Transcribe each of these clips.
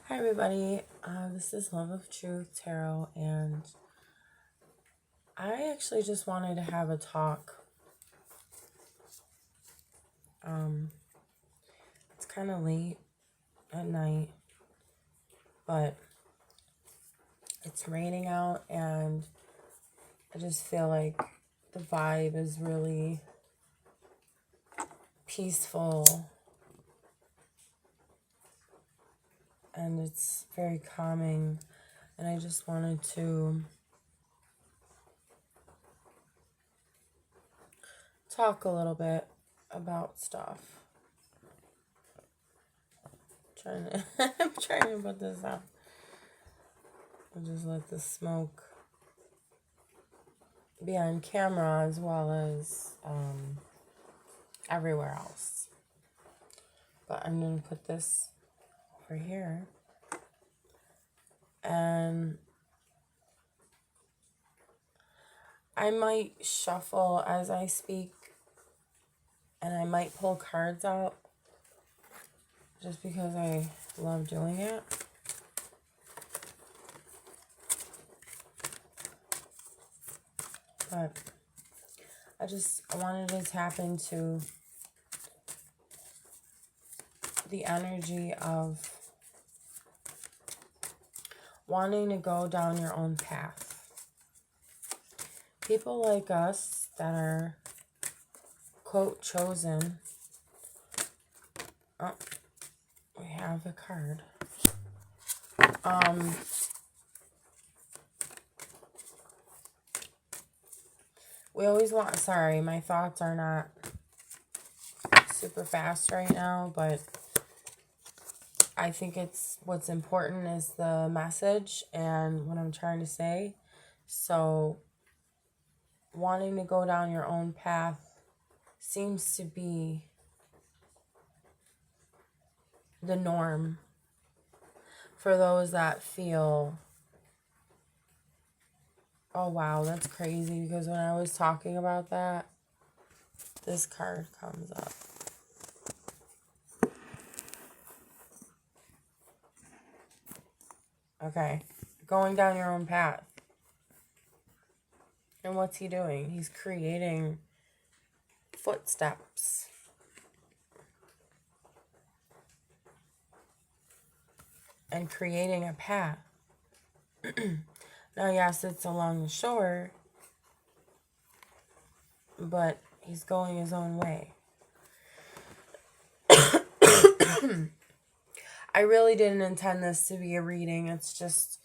Hi, everybody. This is Love of Truth Tarot, and I actually just wanted to have a talk. It's kind of late at night, but it's raining out, and I just feel like the vibe is really peaceful, and it's very calming, and I just wanted to talk a little bit about stuff. I'm trying to put this out. I'll just let the smoke be on camera as well as everywhere else. But I'm going to put this over here. And I might shuffle as I speak. And I might pull cards out just because I love doing it. But I wanted to tap into the energy of wanting to go down your own path. People like us that are, quote, chosen. Oh, we have a card. We always want, sorry, my thoughts are not super fast right now, but I think what's important is the message and what I'm trying to say. So wanting to go down your own path seems to be the norm for those that feel, oh wow, that's crazy, because when I was talking about that, this card comes up. Okay, going down your own path. And what's he doing? He's creating footsteps. And creating a path. Now, yes, it's along the shore, but he's going his own way. I really didn't intend this to be a reading. It's just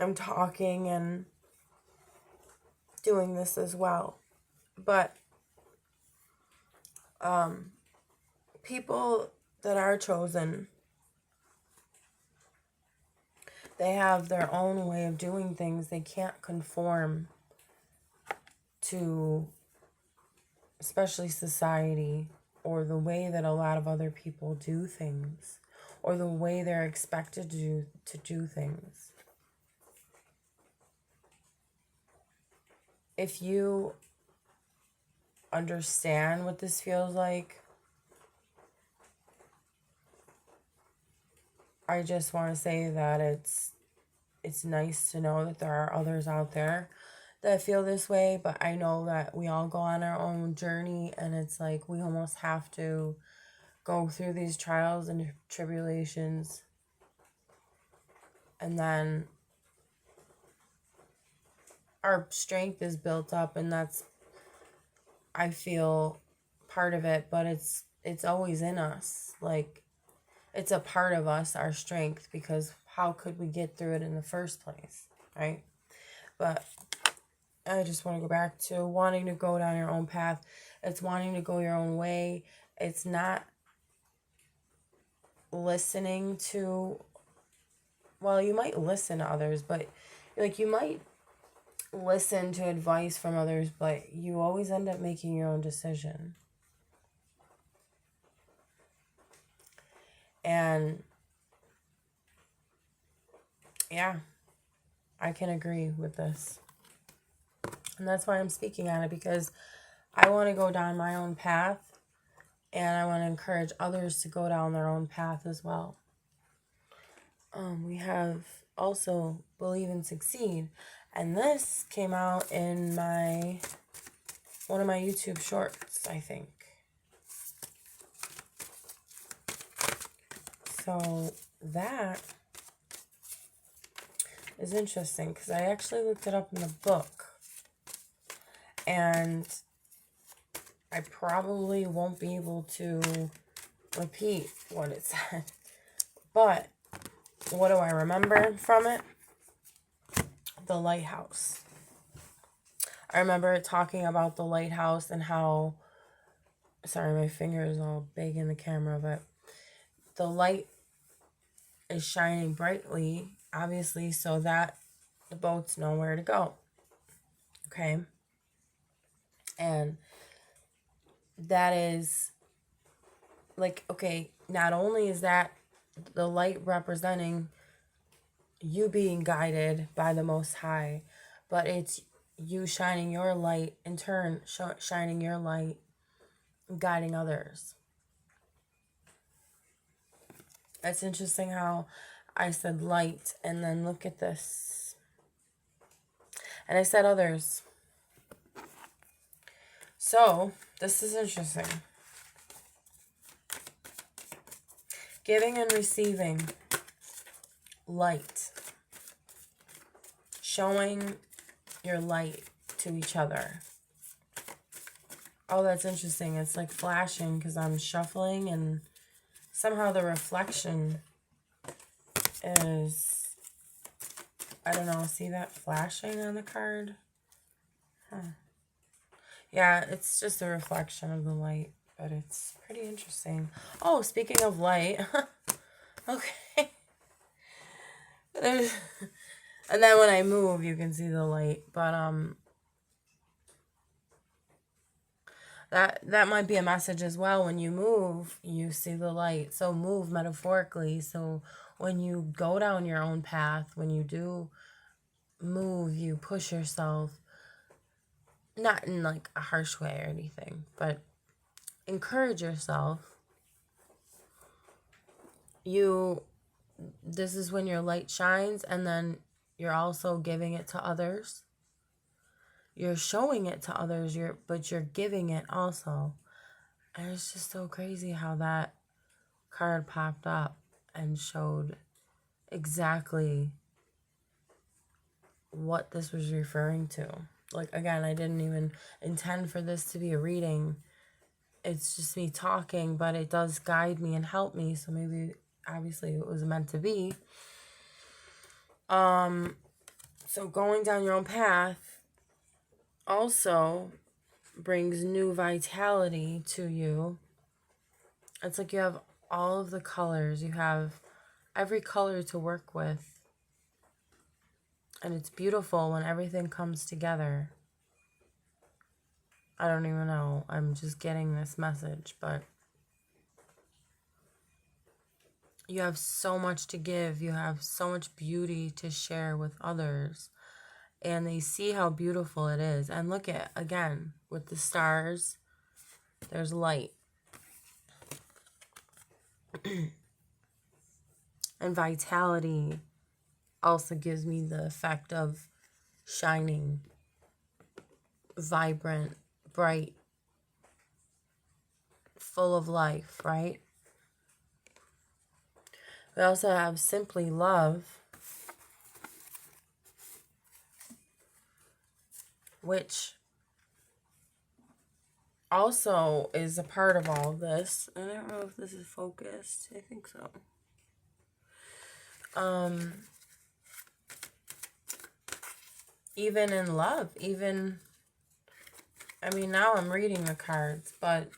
I'm talking and doing this as well. But people that are chosen, they have their own way of doing things. They can't conform to, especially society, or the way that a lot of other people do things, or the way they're expected to do things. If you understand what this feels like, I just want to say that it's nice to know that there are others out there that feel this way, but I know that we all go on our own journey, and it's like we almost have to go through these trials and tribulations, and then our strength is built up, and that's, I feel, part of it, but it's always in us. Like, it's a part of us, our strength, because how could we get through it in the first place, right? But I just want to go back to wanting to go down your own path. It's wanting to go your own way. It's not listening to, well, you might listen to others, but like you might listen to advice from others, but you always end up making your own decision. And yeah, I can agree with this. And that's why I'm speaking on it, because I want to go down my own path, and I want to encourage others to go down their own path as well. We have also Believe and Succeed. And this came out in one of my YouTube shorts, I think. So that is interesting because I actually looked it up in the book. And I probably won't be able to repeat what it said. But what do I remember from it? The lighthouse. I remember talking about the lighthouse and how, sorry, my finger is all big in the camera, but the light is shining brightly, obviously, so that the boats know where to go. Okay? And that is, like, okay, not only is that the light representing you being guided by the Most High, but it's you shining your light, in turn, shining your light, guiding others. It's interesting how I said light, and then look at this. And I said others. So, this is interesting. Giving and receiving light. Showing your light to each other. Oh, that's interesting. It's like flashing because I'm shuffling and somehow the reflection is, I don't know, see that flashing on the card? Huh. Yeah, it's just a reflection of the light, but it's pretty interesting. Oh, speaking of light, okay. And then when I move, you can see the light, but that might be a message as well. When you move, you see the light. So move metaphorically. So when you go down your own path, when you do move, you push yourself, not in like a harsh way or anything, but encourage yourself. This is when your light shines, and then you're also giving it to others. You're showing it to others, but you're giving it also. And it's just so crazy how that card popped up and showed exactly what this was referring to. Like, again, I didn't even intend for this to be a reading. It's just me talking, but it does guide me and help me. So maybe, obviously, it was meant to be. So going down your own path also brings new vitality to you. It's like you have all of the colors. You have every color to work with. And it's beautiful when everything comes together. I don't even know. I'm just getting this message, but you have so much to give. You have so much beauty to share with others. And they see how beautiful it is. And look at, again, with the stars, there's light. And vitality also gives me the effect of shining, vibrant, bright, full of life, right? We also have simply love, which also is a part of all of this. I don't know if this is focused. I think so. Even in love, now I'm reading the cards, but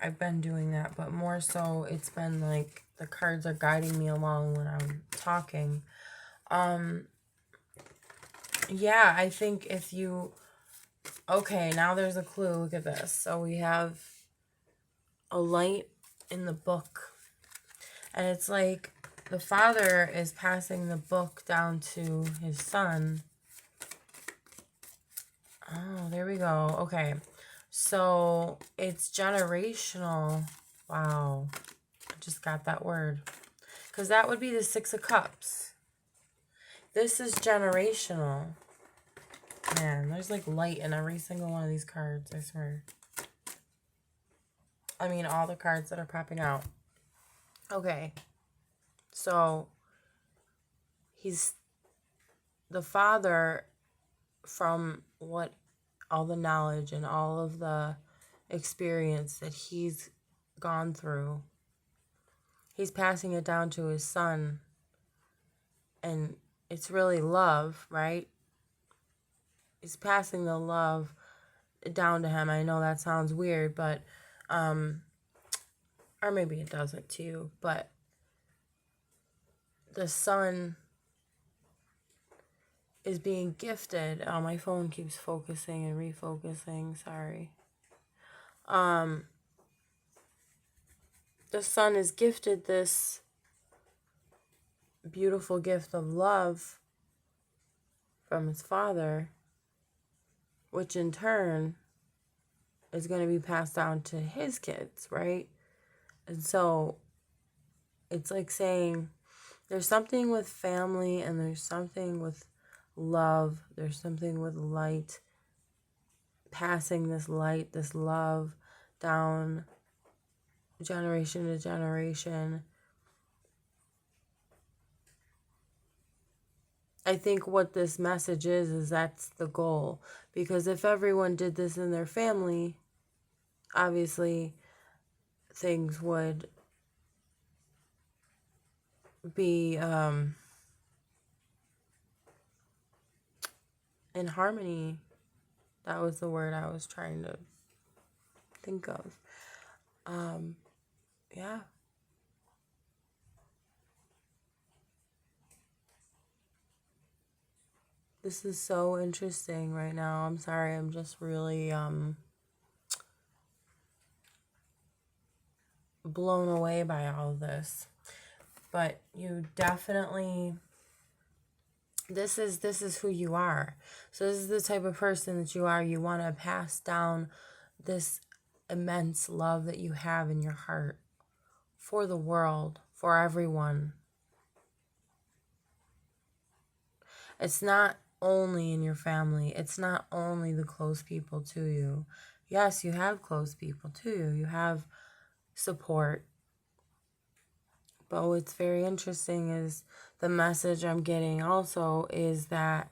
I've been doing that, but more so it's been like the cards are guiding me along when I'm talking. Yeah, I think if you, okay, now there's a clue. Look at this. So we have a light in the book, and it's like the father is passing the book down to his son. Oh, there we go. Okay. So it's generational. Wow. I just got that word. Because that would be the Six of Cups. This is generational. Man, there's like light in every single one of these cards, I swear. I mean, all the cards that are popping out. Okay. So, he's the father, from what all the knowledge and all of the experience that he's gone through, he's passing it down to his son. And it's really love, right? He's passing the love down to him. I know that sounds weird, but or maybe it doesn't to you, but the son is being gifted. Oh, my phone keeps focusing and refocusing. Sorry. The son is gifted this beautiful gift of love from his father, which in turn is going to be passed down to his kids, right? And so it's like saying there's something with family and there's something with love. There's something with light, passing this light, this love down generation to generation. I think what this message is that's the goal. Because if everyone did this in their family, obviously things would be in harmony. That was the word I was trying to think of. Yeah. This is so interesting right now. I'm sorry, I'm just really blown away by all of this. But you definitely, this is who you are. So this is the type of person that you are. You want to pass down this immense love that you have in your heart for the world, for everyone. It's not only in your family. It's not only the close people to you. Yes, you have close people to you. You have support. But what's very interesting is the message I'm getting also is that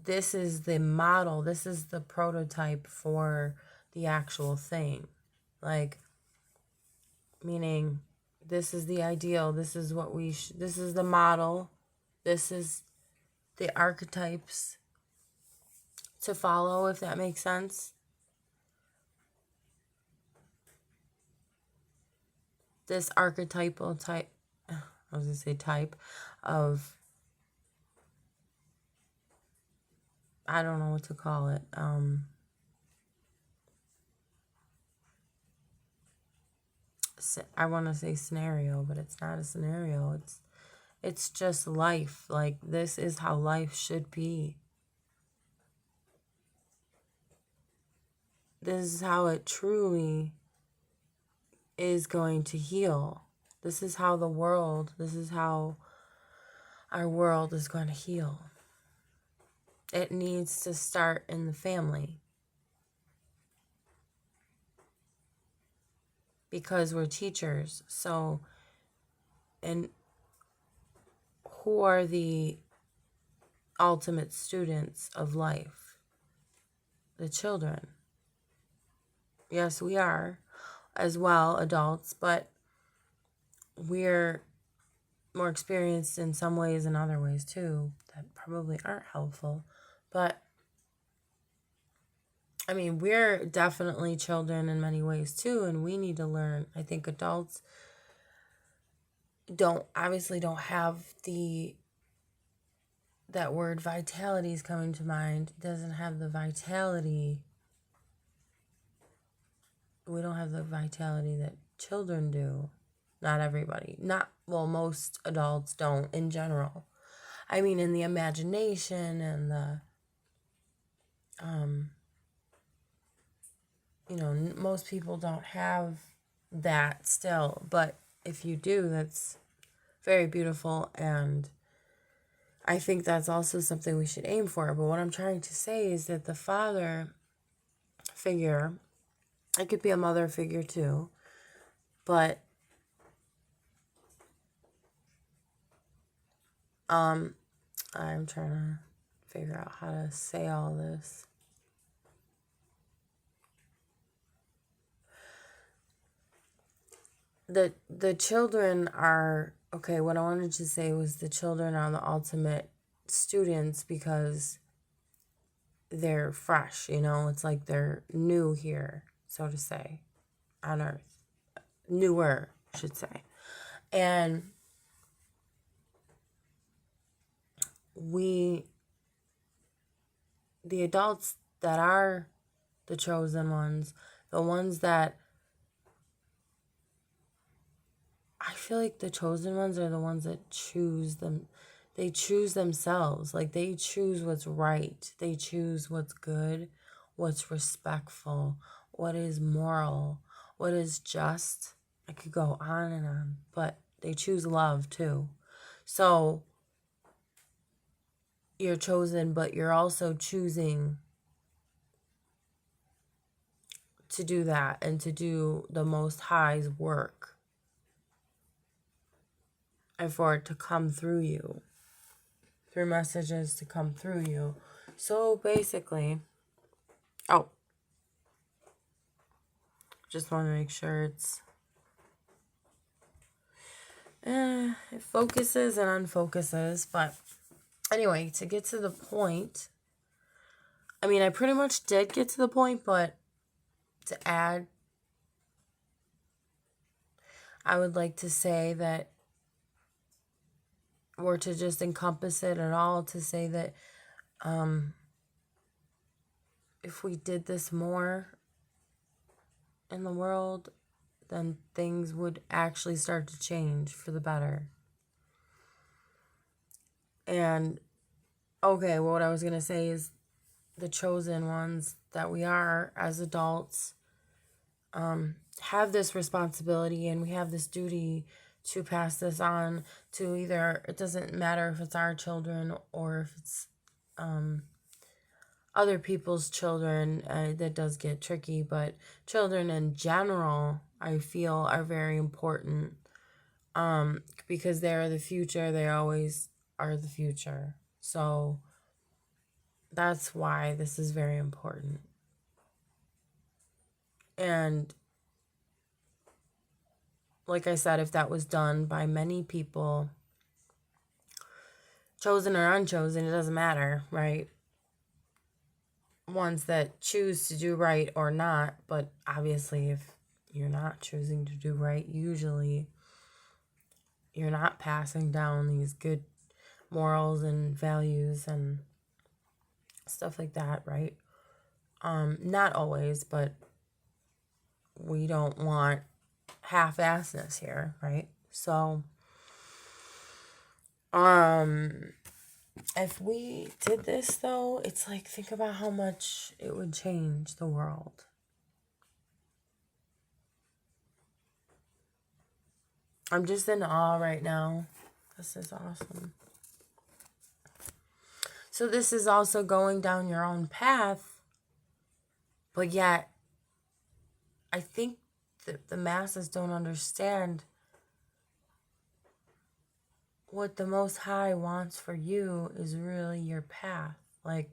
this is the model. This is the prototype for the actual thing. Like, meaning this is the ideal. This is what this is the model. This is the archetypes to follow, if that makes sense. This archetypal type, I was going to say type of, I don't know what to call it. I want to say scenario, but it's not a scenario. It's just life. Like, this is how life should be. This is how it truly is going to heal. This is how this is how our world is going to heal. It needs to start in the family. Because we're teachers. So, and who are the ultimate students of life? The children. Yes, we are as well, adults, but we're more experienced in some ways and other ways too that probably aren't helpful. But I mean, we're definitely children in many ways too, and we need to learn. I think adults don't have that word vitality is coming to mind. Doesn't have the vitality. We don't have the vitality that children do. Not everybody. Most adults don't in general. I mean, in the imagination and the, most people don't have that still. But if you do, that's very beautiful, and I think that's also something we should aim for. But what I'm trying to say is that the father figure, it could be a mother figure too, but I'm trying to figure out how to say all this. The children are, okay, what I wanted to say was the children are the ultimate students because they're fresh, it's like they're new here, so to say, on earth. Newer, I should say. And the adults that are the chosen ones, the ones that I feel like the chosen ones are the ones that choose them. They choose themselves. Like, they choose what's right. They choose what's good, what's respectful, what is moral, what is just. I could go on and on, but they choose love too. So you're chosen, but you're also choosing to do that and to do the Most High's work and for it to come through you, through messages to come through you. So basically, just want to make sure it focuses and unfocuses. But anyway, to get to the point, I mean, I pretty much did get to the point, but to add, I would like to say that, or to just encompass it at all, to say that if we did this more in the world, then things would actually start to change for the better. And okay, well, what I was going to say is the chosen ones that we are as adults have this responsibility, and we have this duty to pass this on to either, it doesn't matter if it's our children or if it's other people's children. That does get tricky, but children in general, I feel, are very important because they're the future. They always are the future. So that's why this is very important. And like I said, if that was done by many people, chosen or unchosen, it doesn't matter, right? Ones that choose to do right or not, but obviously if you're not choosing to do right, usually you're not passing down these good morals and values and stuff like that, right? Not always, but we don't want half-assedness here, right? So, if we did this though, it's like, think about how much it would change the world. I'm just in awe right now. This is awesome. So this is also going down your own path, but yet I think that the masses don't understand what the Most High wants for you is really your path. Like,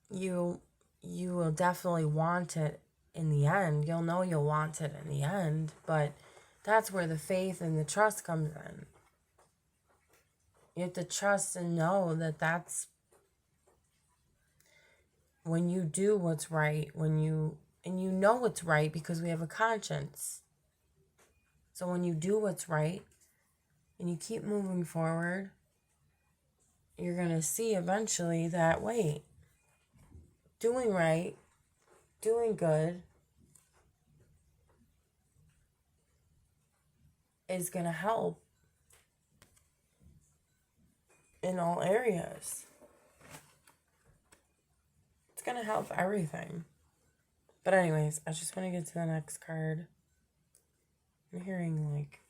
you will definitely want it in the end. You'll know you'll want it in the end, but that's where the faith and the trust comes in. You have to trust and know that that's when you do what's right, and you know what's right because we have a conscience. So when you do what's right and you keep moving forward, you're going to see eventually that, wait, doing right, doing good is going to help in all areas. It's going to help everything. But anyways, I just want to get to the next card. I'm hearing like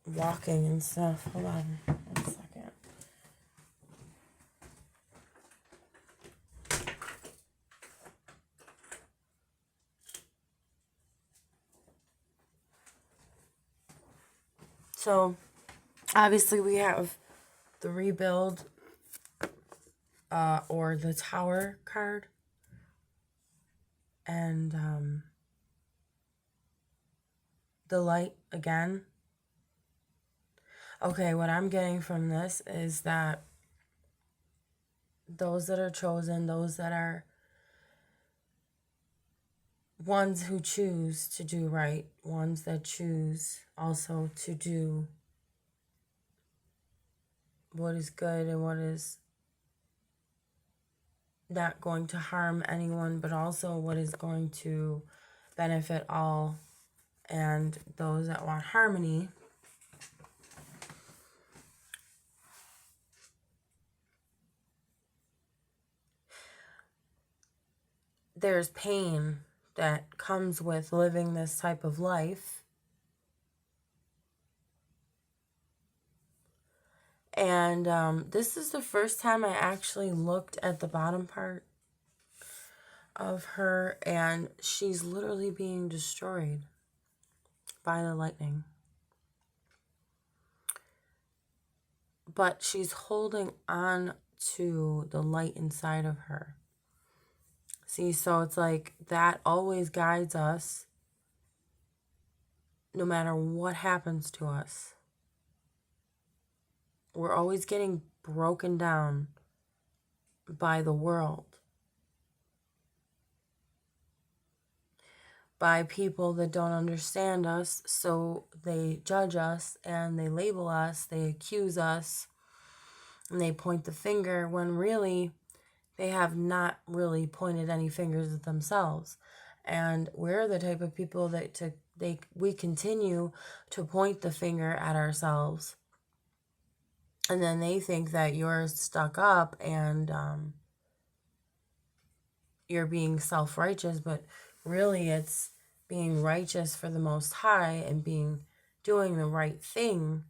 walking and stuff. Hold on 1 second. So obviously we have the rebuild or the tower card, and the light again. Okay, what I'm getting from this is that those that are chosen, those that are ones who choose to do right, ones that choose also to do what is good and what is not going to harm anyone, but also what is going to benefit all, and those that want harmony. There's pain that comes with living this type of life. And this is the first time I actually looked at the bottom part of her, and she's literally being destroyed by the lightning. But she's holding on to the light inside of her. See, so it's like that always guides us no matter what happens to us. We're always getting broken down by the world, by people that don't understand us, so they judge us and they label us, they accuse us, and they point the finger when really they have not really pointed any fingers at themselves. And we're the type of people that we continue to point the finger at ourselves. And then they think that you're stuck up and you're being self-righteous, but really it's being righteous for the Most High and doing the right thing,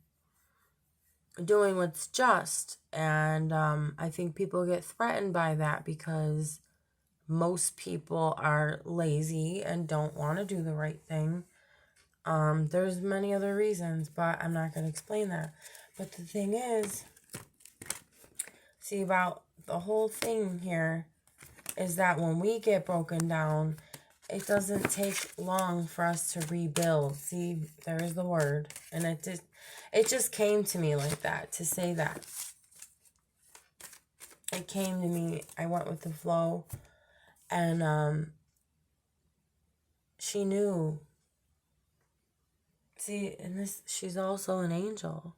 doing what's just. And I think people get threatened by that because most people are lazy and don't want to do the right thing. There's many other reasons, but I'm not going to explain that. But the thing is, see, about the whole thing here is that when we get broken down, it doesn't take long for us to rebuild. See, there's the word. And it just came to me like that, to say that. It came to me. I went with the flow. And she knew. See, and this, she's also an angel.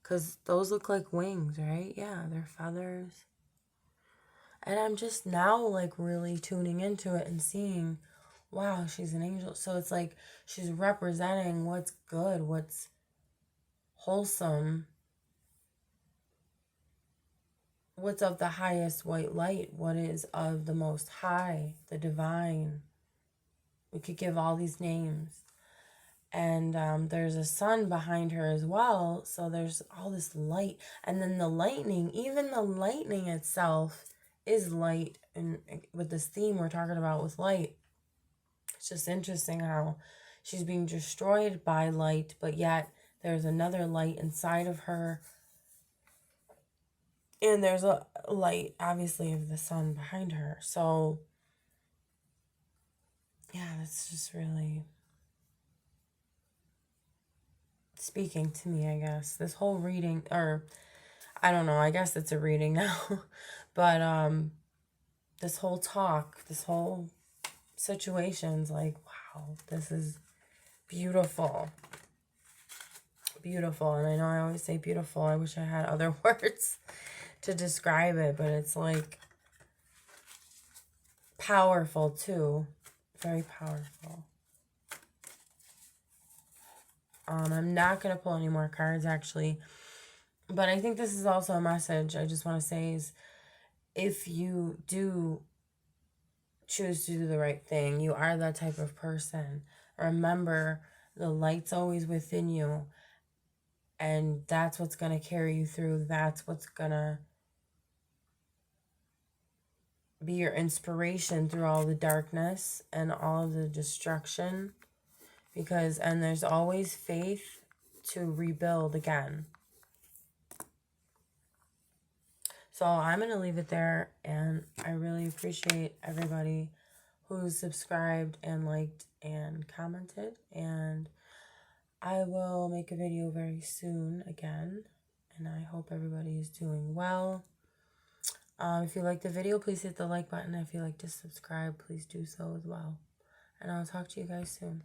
Because those look like wings, right? Yeah, they're feathers. And I'm just now like really tuning into it and seeing, wow, she's an angel. So it's like she's representing what's good, what's wholesome, what's of the highest white light, what is of the Most High, the divine. We could give all these names. And there's a sun behind her as well. So there's all this light. And then the lightning, even the lightning itself is light. And with this theme we're talking about with light, it's just interesting how she's being destroyed by light, but yet there's another light inside of her. And there's a light, obviously, of the sun behind her. So, yeah, that's just really speaking to me, I guess. This whole reading, or I don't know, I guess it's a reading now. But this whole talk, this whole situation's like, wow, this is beautiful. Beautiful. And I know I always say beautiful. I wish I had other words to describe it, but it's like powerful too. Very powerful. I'm not going to pull any more cards, actually. But I think this is also a message I just want to say is, if you do choose to do the right thing. You are that type of person. Remember, the light's always within you, and that's what's going to carry you through. That's what's going to be your inspiration through all the darkness and all the destruction. And there's always faith to rebuild again. So I'm going to leave it there, and I really appreciate everybody who's subscribed and liked and commented, and I will make a video very soon again, and I hope everybody is doing well. If you like the video, please hit the like button. If you like to subscribe, please do so as well, and I'll talk to you guys soon.